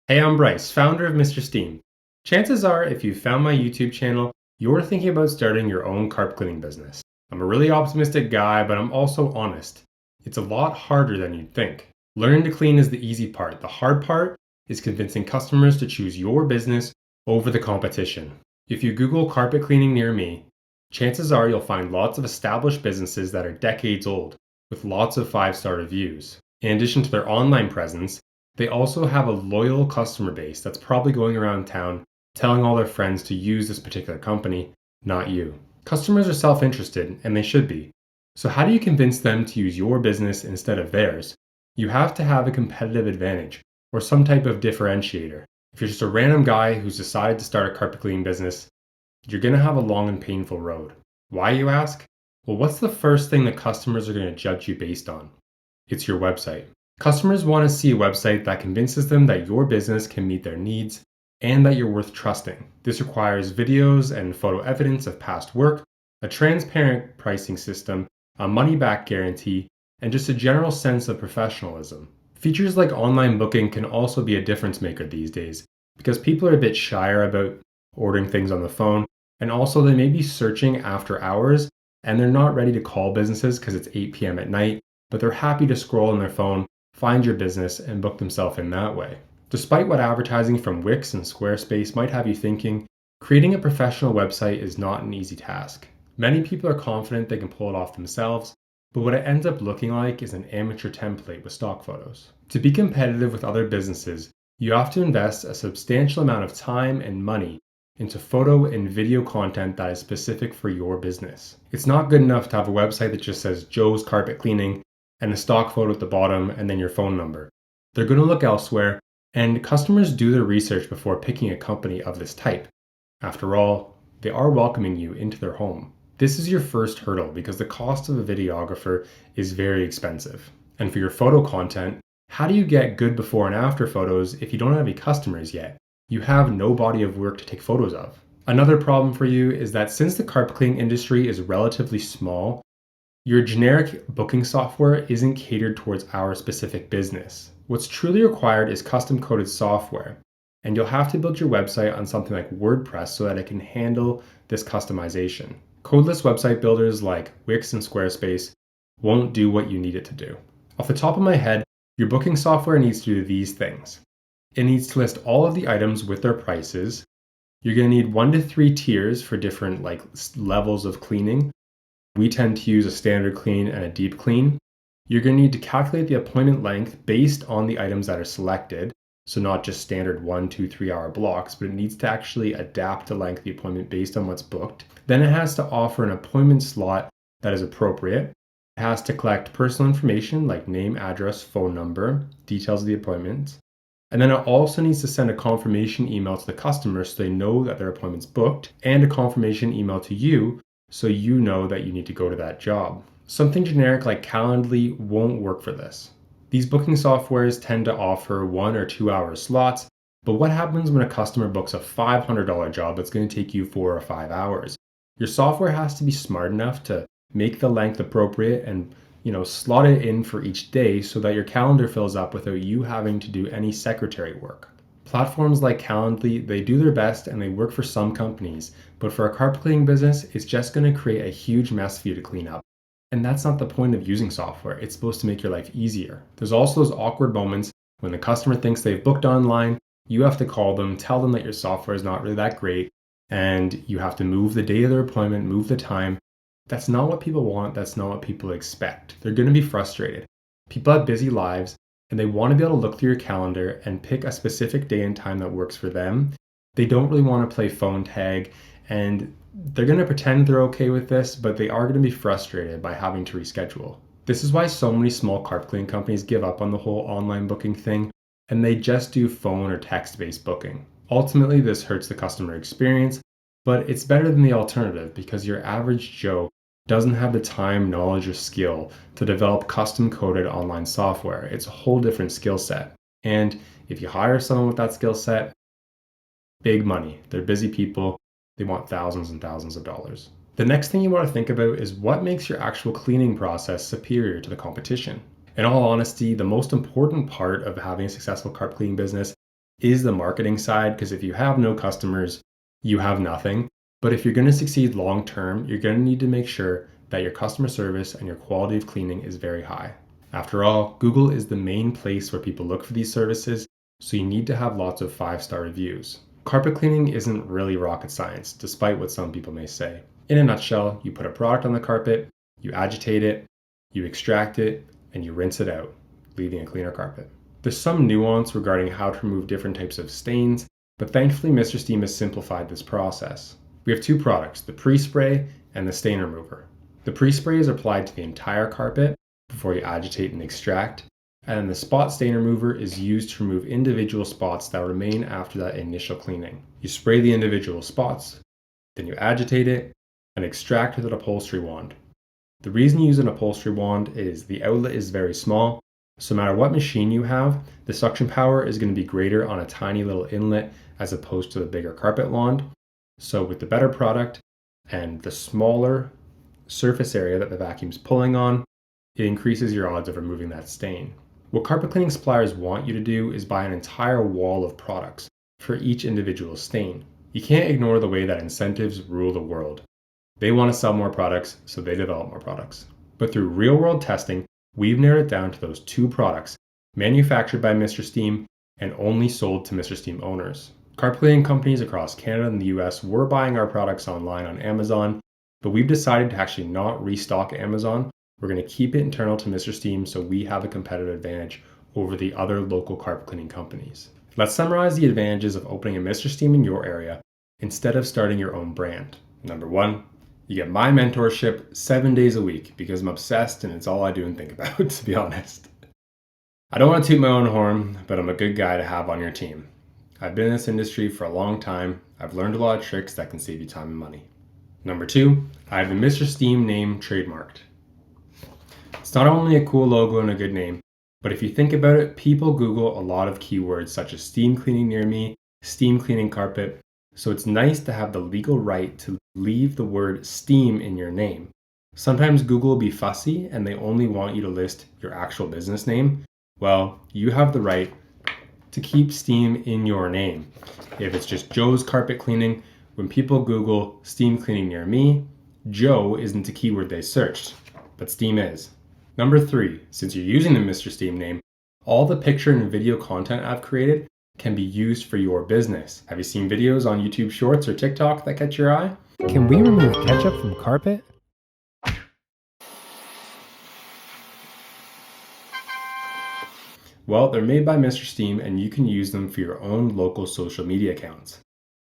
Hey, I'm Bryce, founder of Mr. Steam. Chances are, if you found my YouTube channel, you're thinking about starting your own carpet cleaning business. I'm a really optimistic guy, but I'm also honest. It's a lot harder than you'd think. Learning to clean is the easy part. The hard part is convincing customers to choose your business over the competition. If you Google carpet cleaning near me, chances are you'll find lots of established businesses that are decades old, with lots of 5-star reviews. In addition to their online presence, they also have a loyal customer base that's probably going around town telling all their friends to use this particular company, not you. Customers are self-interested, and they should be. So how do you convince them to use your business instead of theirs? You have to have a competitive advantage or some type of differentiator. If you're just a random guy who's decided to start a carpet cleaning business, you're going to have a long and painful road. Why, you ask? Well, what's the first thing that customers are going to judge you based on? It's your website. Customers want to see a website that convinces them that your business can meet their needs and that you're worth trusting. This requires videos and photo evidence of past work, a transparent pricing system, a money-back guarantee, and just a general sense of professionalism. Features like online booking can also be a difference maker these days because people are a bit shyer about ordering things on the phone, and also they may be searching after hours and they're not ready to call businesses because it's 8 p.m. at night, but they're happy to scroll on their phone, find your business, and book themselves in that way. Despite what advertising from Wix and Squarespace might have you thinking, creating a professional website is not an easy task. Many people are confident they can pull it off themselves, but what it ends up looking like is an amateur template with stock photos. To be competitive with other businesses, you have to invest a substantial amount of time and money into photo and video content that is specific for your business. It's not good enough to have a website that just says Joe's Carpet Cleaning and a stock photo at the bottom and then your phone number. They're going to look elsewhere, and customers do their research before picking a company of this type. After all, they are welcoming you into their home. This is your first hurdle because the cost of a videographer is very expensive. And for your photo content, how do you get good before and after photos if you don't have any customers yet? You have no body of work to take photos of. Another problem for you is that since the carpet cleaning industry is relatively small, your generic booking software isn't catered towards our specific business. What's truly required is custom coded software, and you'll have to build your website on something like WordPress so that it can handle this customization. Codeless website builders like Wix and Squarespace won't do what you need it to do. Off the top of my head, your booking software needs to do these things. It needs to list all of the items with their prices. You're going to need 1 to 3 tiers for different levels of cleaning. We tend to use a standard clean and a deep clean. You're going to need to calculate the appointment length based on the items that are selected. So not just standard 1, 2, 3 hour blocks, but it needs to actually adapt the length of the appointment based on what's booked. Then it has to offer an appointment slot that is appropriate. It has to collect personal information like name, address, phone number, details of the appointment. And then it also needs to send a confirmation email to the customer so they know that their appointment's booked, and a confirmation email to you so you know that you need to go to that job. Something generic like Calendly won't work for this. These booking softwares tend to offer 1 or 2 hour slots, but what happens when a customer books a $500 job that's going to take you 4 or 5 hours? Your software has to be smart enough to make the length appropriate and slot it in for each day so that your calendar fills up without you having to do any secretary work. Platforms like Calendly, they do their best and they work for some companies, but for a carpet cleaning business, it's just going to create a huge mess for you to clean up. And that's not the point of using software. It's supposed to make your life easier. There's also those awkward moments when the customer thinks they've booked online, you have to call them, tell them that your software is not really that great, and you have to move the day of their appointment, move the time. That's not what people want. That's not what people expect. They're going to be frustrated. People have busy lives, and they want to be able to look through your calendar and pick a specific day and time that works for them. They don't really want to play phone tag, and they're going to pretend they're okay with this, but they are going to be frustrated by having to reschedule. This is why so many small carpet cleaning companies give up on the whole online booking thing, and they just do phone or text-based booking. Ultimately, this hurts the customer experience, but it's better than the alternative because your average Joe doesn't have the time, knowledge, or skill to develop custom-coded online software. It's a whole different skill set. And if you hire someone with that skill set, big money. They're busy people. They want thousands and thousands of dollars. The next thing you want to think about is what makes your actual cleaning process superior to the competition. In all honesty, the most important part of having a successful carpet cleaning business is the marketing side, because if you have no customers, you have nothing. But if you're going to succeed long term, you're going to need to make sure that your customer service and your quality of cleaning is very high. After all, Google is the main place where people look for these services, so you need to have lots of 5-star reviews. Carpet cleaning isn't really rocket science, despite what some people may say. In a nutshell, you put a product on the carpet, you agitate it, you extract it, and you rinse it out, leaving a cleaner carpet. There's some nuance regarding how to remove different types of stains, but thankfully Mr. Steam has simplified this process. We have 2 products, the pre-spray and the stain remover. The pre-spray is applied to the entire carpet before you agitate and extract, and the spot stain remover is used to remove individual spots that remain after that initial cleaning. You spray the individual spots, then you agitate it and extract with an upholstery wand. The reason you use an upholstery wand is the outlet is very small, so no matter what machine you have, the suction power is going to be greater on a tiny little inlet as opposed to the bigger carpet wand. So with the better product and the smaller surface area that the vacuum's pulling on, it increases your odds of removing that stain. What carpet cleaning suppliers want you to do is buy an entire wall of products for each individual stain. You can't ignore the way that incentives rule the world. They want to sell more products, so they develop more products. But through real-world testing, we've narrowed it down to those 2 products, manufactured by Mr. Steam and only sold to Mr. Steam owners. Carpet cleaning companies across Canada and the US were buying our products online on Amazon, but we've decided to actually not restock Amazon. We're going to keep it internal to Mr. Steam so we have a competitive advantage over the other local carpet cleaning companies. Let's summarize the advantages of opening a Mr. Steam in your area instead of starting your own brand. Number 1, you get my mentorship 7 days a week because I'm obsessed and it's all I do and think about, to be honest. I don't want to toot my own horn, but I'm a good guy to have on your team. I've been in this industry for a long time. I've learned a lot of tricks that can save you time and money. Number 2, I have the Mr. Steam name trademarked. It's not only a cool logo and a good name, but if you think about it, people Google a lot of keywords such as steam cleaning near me, steam cleaning carpet, so it's nice to have the legal right to leave the word steam in your name. Sometimes Google will be fussy and they only want you to list your actual business name. Well, you have the right to keep steam in your name. If it's just Joe's carpet cleaning, when people Google steam cleaning near me, Joe isn't a keyword they searched, but steam is. Number 3, since you're using the Mr. Steam name, all the picture and video content I've created can be used for your business. Have you seen videos on YouTube Shorts or TikTok that catch your eye? Can we remove ketchup from carpet? Well, they're made by Mr. Steam and you can use them for your own local social media accounts.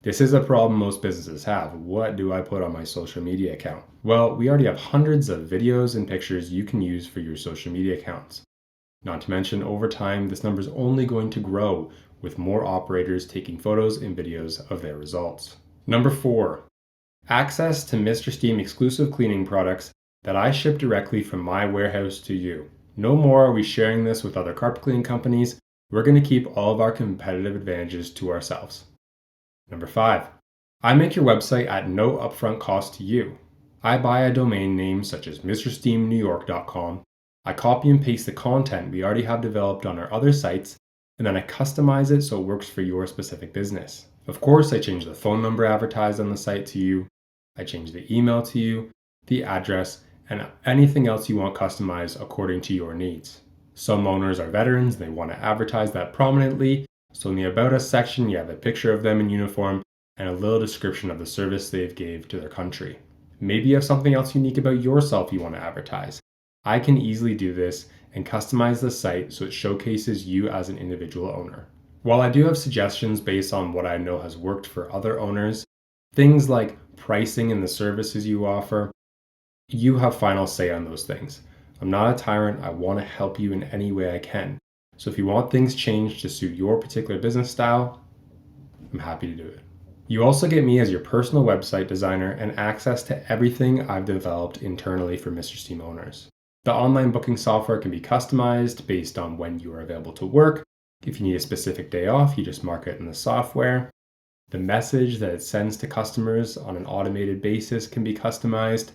This is a problem most businesses have. What do I put on my social media account? Well, we already have hundreds of videos and pictures you can use for your social media accounts. Not to mention, over time, this number is only going to grow with more operators taking photos and videos of their results. Number 4, access to Mr. Steam exclusive cleaning products that I ship directly from my warehouse to you. No more are we sharing this with other carpet cleaning companies. We're going to keep all of our competitive advantages to ourselves. Number 5, I make your website at no upfront cost to you. I buy a domain name such as mrsteamnewyork.com. I copy and paste the content we already have developed on our other sites, and then I customize it so it works for your specific business. Of course, I change the phone number advertised on the site to you. I change the email to you, the address, and anything else you want customized according to your needs. Some owners are veterans, they want to advertise that prominently, so in the About Us section, you have a picture of them in uniform and a little description of the service they've gave to their country. Maybe you have something else unique about yourself you want to advertise. I can easily do this and customize the site so it showcases you as an individual owner. While I do have suggestions based on what I know has worked for other owners, things like pricing and the services you offer, you have final say on those things. I'm not a tyrant. I want to help you in any way I can. So if you want things changed to suit your particular business style, I'm happy to do it. You also get me as your personal website designer and access to everything I've developed internally for Mr. Steam owners. The online booking software can be customized based on when you are available to work. If you need a specific day off, you just mark it in the software. The message that it sends to customers on an automated basis can be customized.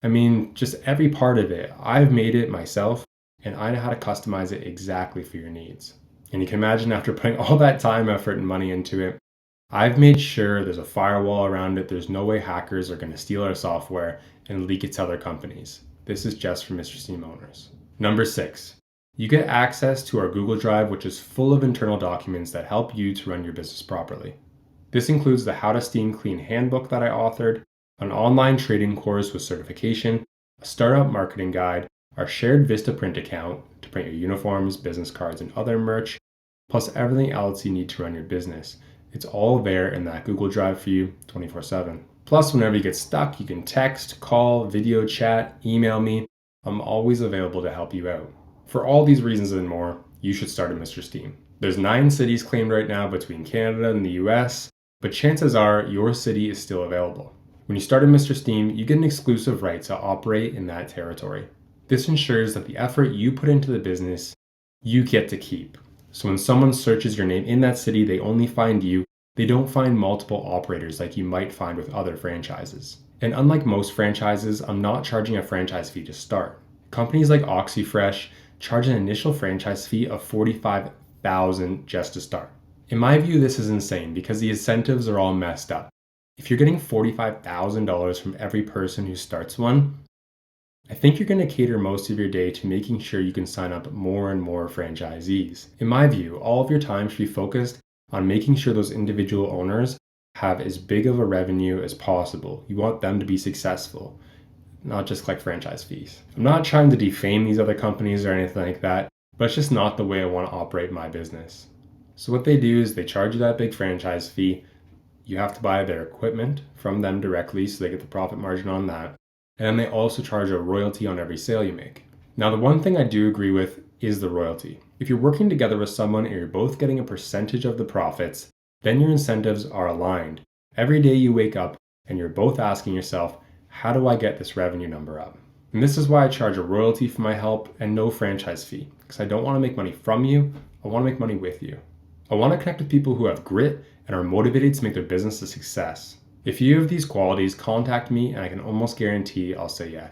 I mean, just every part of it. I've made it myself, and I know how to customize it exactly for your needs. And you can imagine after putting all that time, effort, and money into it, I've made sure there's a firewall around it. There's no way hackers are going to steal our software and leak it to other companies. This is just for Mr. Steam owners. Number 6, you get access to our Google Drive, which is full of internal documents that help you to run your business properly. This includes the How to Steam Clean handbook that I authored, an online trading course with certification, a startup marketing guide, our shared Vistaprint account to print your uniforms, business cards, and other merch, plus everything else you need to run your business. It's all there in that Google Drive for you 24/7. Plus, whenever you get stuck, you can text, call, video chat, email me. I'm always available to help you out. For all these reasons and more, you should start at Mr. Steam. There's 9 cities claimed right now between Canada and the US, but chances are your city is still available. When you start at Mr. Steam, you get an exclusive right to operate in that territory. This ensures that the effort you put into the business, you get to keep. So when someone searches your name in that city, they only find you. They don't find multiple operators like you might find with other franchises. And unlike most franchises, I'm not charging a franchise fee to start. Companies like OxyFresh charge an initial franchise fee of $45,000 just to start. In my view, this is insane because the incentives are all messed up. If you're getting $45,000 from every person who starts one, I think you're going to cater most of your day to making sure you can sign up more and more franchisees. In my view, all of your time should be focused on making sure those individual owners have as big of a revenue as possible. You want them to be successful, not just collect franchise fees. I'm not trying to defame these other companies or anything like that, but it's just not the way I want to operate my business. So what they do is they charge you that big franchise fee. You have to buy their equipment from them directly so they get the profit margin on that. And then they also charge a royalty on every sale you make. Now, the one thing I do agree with is the royalty. If you're working together with someone and you're both getting a percentage of the profits, then your incentives are aligned. Every day you wake up and you're both asking yourself, how do I get this revenue number up? And this is why I charge a royalty for my help and no franchise fee, because I don't want to make money from you. I want to make money with you. I want to connect with people who have grit and are motivated to make their business a success. If you have these qualities, contact me and I can almost guarantee I'll say yes.